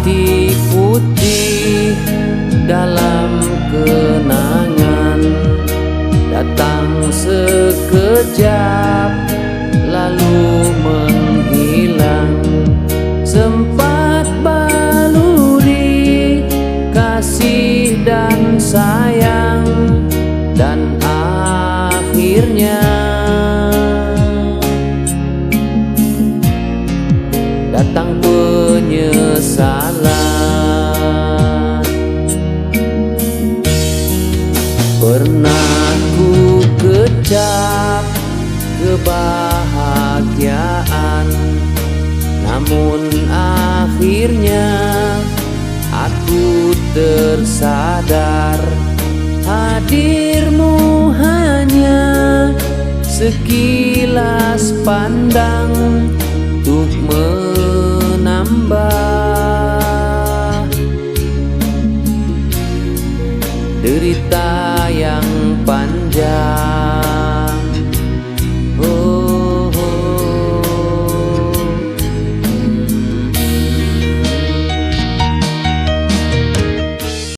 hati putih dalam kenangan, datang sekejap lalu menghilang. Sempat baluri kasih dan sayang, dan akhirnya datang penyesalan. Pernah ku kecap kebahagiaan, namun akhirnya aku tersadar hadirmu hanya sekilas pandang untuk menambah derita